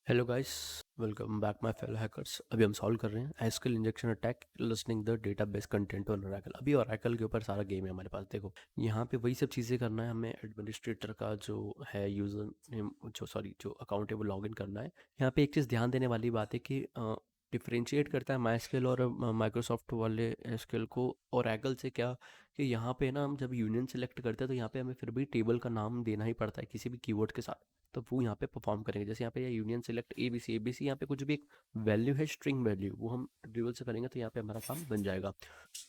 Hello guys, welcome back my fellow hackers. अभी हम solve कर रहे हैं SQL injection attack listening the database content on Oracle. अभी ओरेकल के ऊपर सारा गेम है हमारे पास। देखो यहाँ पे वही सब चीज़ें करना है हमें। एडमिनिस्ट्रेटर का जो है यूज़र नेम, जो अकाउंट है वो लॉगिन करना है। यहाँ पे एक चीज़ ध्यान देने वाली बात है कि डिफ्रेंशिएट करता है माइस्क्यूएल और माइक्रोसॉफ्ट वाले एसक्यूएल को ओरेकल से। क्या कि यहाँ पे ना हम जब यूनियन सेलेक्ट करते हैं तो यहाँ पे हमें फिर भी टेबल का नाम देना ही पड़ता है किसी भी कीवर्ड के साथ। तो वो यहाँ पे परफॉर्म करेंगे। जैसे यहाँ पे यूनियन सेलेक्ट एबीसी यहाँ पे कुछ भी एक वैल्यू है, स्ट्रिंग वैल्यू, वो हम ड्रिबल से करेंगे तो यहाँ पे हमारा काम बन जाएगा।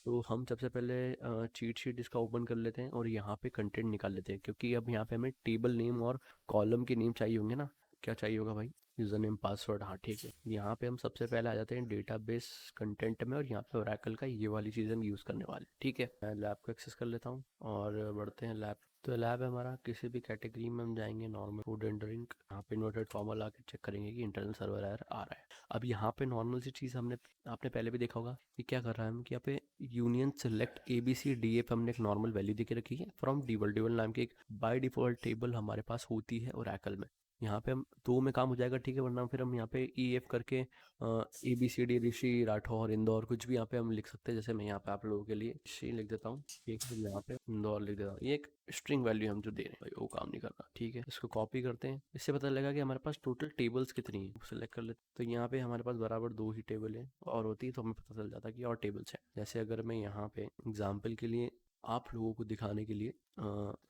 तो हम सबसे पहले चीट शीट इसका ओपन कर लेते हैं और यहाँ पे कंटेंट निकाल लेते हैं, क्योंकि अब यहाँ पे हमें टेबल नेम और कॉलम के नेम चाहिए होंगे ना। क्या चाहिए होगा भाई? User name, password. हाँ ठीक है। यहाँ पे हम सबसे पहले आ जाते हैं डेटाबेस कंटेंट में और यहाँ पे ओरेकल का ये वाली चीज़ हम यूज़ करने वाले हैं। ठीक है, मैं लैब को एक्सेस कर लेता हूँ और बढ़ते हैं लैब। तो लैब है हमारा, किसी भी कैटेगरी में हम जाएंगे, नॉर्मल फूड एंड ड्रिंक। यहाँ पे इन्वर्टेड कॉमा ला के चेक करेंगे कि इंटरनल सर्वर एरर आ रहा है। अब यहाँ पे नॉर्मल सी चीज़ आपने पहले भी देखा होगा कि क्या कर रहा है हम, कि यहाँ पे यूनियन सेलेक्ट ABCDA पे हमने एक नॉर्मल वैल्यू दे के रखी है फ्रॉम डिबल। डिबल नाम की एक बाय डिफॉल्ट टेबल हमारे पास होती है ओरेकल में। यहाँ पे हम दो में काम हो जाएगा, ठीक है। वरना फिर हम यहाँ पे EF करके ABCD, ऋषि, राठौर, इंदौर, कुछ भी यहाँ पे हम लिख सकते हैं। जैसे मैं यहाँ पे आप लोगों के लिए ऋषि लिख देता हूँ, एक यहाँ पे इंदौर लिख देता हूँ। ये एक स्ट्रिंग वैल्यू हम जो दे रहे हैं भाई, वो काम नहीं कर रहा। ठीक है, इसको कॉपी करते हैं। इससे पता लगा कि हमारे पास टोटल टेबल्स कितनी है, सेलेक्ट कर लेते। तो यहाँ पे हमारे पास बराबर दो ही टेबल है और होती है, तो हमें पता चल जाता है कि और टेबल्स हैं। जैसे अगर मैं यहाँ पे एग्जाम्पल के लिए आप लोगों को दिखाने के लिए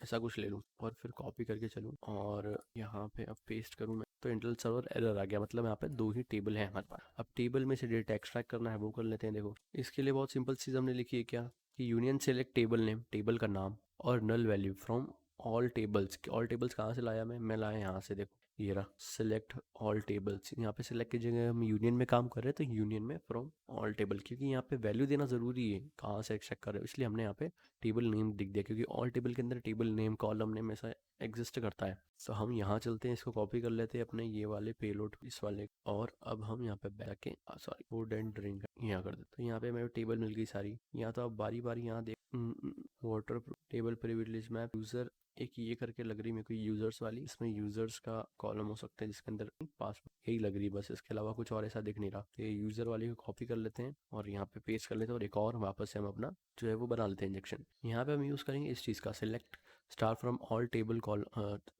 ऐसा कुछ ले लूँ और फिर कॉपी करके चलूँ और यहाँ पे अब पेस्ट करूँ मैं, तो इंटरनल सर्वर एरर आ गया। मतलब यहाँ पे दो ही टेबल है हमारे पास। अब टेबल में से डेटा एक्सट्रैक्ट करना है, वो कर लेते हैं। देखो इसके लिए बहुत सिंपल चीज़ हमने लिखी है, क्या कि union select table name, table का नाम, और null value from all tables. All tables कहाँ से लाया मैं लाया यहाँ से। देखो ये रहा, सेलेक्ट ऑल टेबल्स। यहाँ पे सेलेक्ट की जगह हम यूनियन में काम कर रहे हैं, तो यूनियन में फ्रॉम ऑल टेबल, क्योंकि यहाँ पे वैल्यू देना जरूरी है कहाँ से एक्सट्रैक्ट कर रहे हो, इसलिए हमने यहाँ पे टेबल नेम दिख दिया, क्योंकि ऑल टेबल के अंदर टेबल नेम, कॉलम नेम ऐसा एग्जिस्ट करता है। तो हम यहाँ चलते हैं, इसको कॉपी कर लेते हैं अपने ये वाले पेलोड इस वाले, और अब हम यहाँ पे बैक के सॉरी फूड एंड ड्रिंक यहाँ कर देते। तो यहाँ पे मेरे टेबल मिल गई सारी। यहाँ तो अब बारी बारी यहाँ देख, water table privilege map user, एक ये करके लग रही मेरे को यूजर्स वाली। इसमें यूजर्स का कॉलम हो सकता है जिसके अंदर पासवर्ड, यही लग रही बस, इसके अलावा कुछ और ऐसा दिख नहीं रहा। ये यूजर वाली को कॉपी कर लेते हैं और यहाँ पे पेस्ट कर लेते हैं, और एक और वापस से हम अपना जो है वो बना लेते हैं इंजेक्शन। यहाँ पे हम यूज करेंगे इस चीज का, select star from all table col,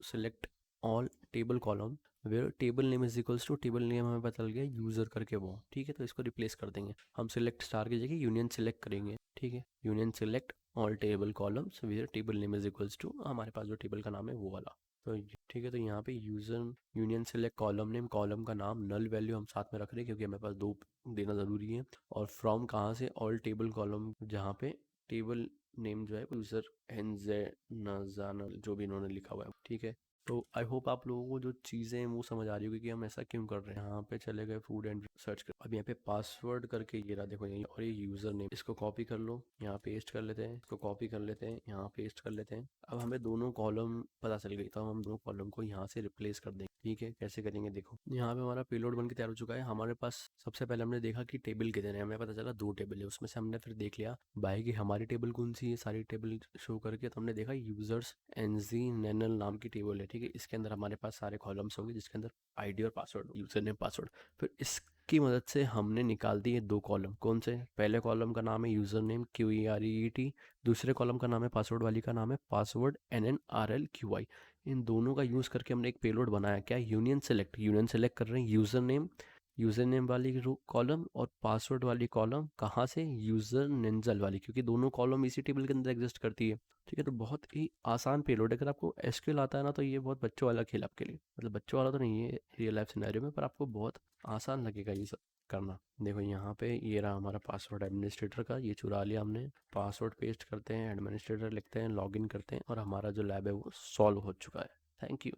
select all table column where table name is equals to, table name हमें पता चल गया यूजर करके वो। ठीक है, तो इसको रिप्लेस कर देंगे हम। सिलेक्ट स्टार की जगह यूनियन सिलेक्ट करेंगे। ठीक है, union select all table columns where table name is equals to, हमारे पास जो टेबल का नाम है वो वाला। तो ठीक है, तो यहाँ पे user union select column name, column का नाम, नल वैल्यू हम साथ में रख रहे हैं क्योंकि हमारे पास दो देना ज़रूरी है। और फ्रॉम कहाँ से, ऑल टेबल कॉलम, जहाँ पे टेबल नेम जो है यूजर एनजे नजानल, जो भी इन्होंने लिखा हुआ है। ठीक है, तो आई होप आप लोगों को जो चीज़ें हैं वो समझ आ रही होगी कि हम ऐसा क्यों कर रहे हैं। यहाँ पे चले गए फूड एंड सर्च कर, अब यहाँ पे पासवर्ड करके ये रहा, देखो यही, और ये यूज़र नेम, इसको कॉपी कर लो, यहाँ पेस्ट कर लेते हैं, इसको कॉपी कर लेते हैं, यहाँ पेस्ट कर लेते हैं। अब हमें दोनों कॉलम पता चल गई, तो हम दोनों कॉलम को यहाँ से रिप्लेस कर देंगे। ठीक है, कैसे करेंगे देखो, यहाँ पे हमारा पेलोड बन के तैयार हो चुका है। हमारे पास सबसे पहले हमने देखा कि टेबल कितने हैं, हमें पता चला दो टेबल है। उसमें से हमने फिर देख लिया बाई की हमारी टेबल कौन सी है, सारी टेबल शो करके, तो हमने देखा यूजर्स एनजी नैनल नाम की टेबल है। ठीक है, इसके अंदर हमारे पास सारे कॉलम्स होंगे जिसके अंदर आईडी और पासवर्ड, यूजर नेम, पासवर्ड। फिर इसकी मदद से हमने निकाल दिए दो कॉलम। कौन से? पहले कॉलम का नाम है यूजर नेम QUREET, दूसरे कॉलम का नाम है पासवर्ड वाली का नाम है पासवर्ड NNRLQI। इन दोनों का यूज़ करके हमने एक पेलोड बनाया, क्या? Union select. यूनियन सेलेक्ट कर रहे हैं यूज़र नेम वाली कॉलम और पासवर्ड वाली कॉलम, कहाँ से? यूज़र नेंजल वाली, क्योंकि दोनों कॉलम इसी टेबल के अंदर एग्जिस्ट करती है। ठीक है, तो बहुत ही आसान पेलोड है। अगर आपको एसक्यूएल आता है ना, तो ये बहुत बच्चों वाला खेल आपके लिए, मतलब बच्चों वाला तो नहीं है रियल लाइफ सिनेरियो में, पर आपको बहुत आसान लगेगा ये सब करना। देखो यहाँ पे ये रहा हमारा पासवर्ड एडमिनिस्ट्रेटर का, ये चुरा लिया हमने। पासवर्ड पेस्ट करते हैं, एडमिनिस्ट्रेटर लिखते हैं, लॉगिन करते हैं, और हमारा जो लैब है वो सॉल्व हो चुका है। Thank you.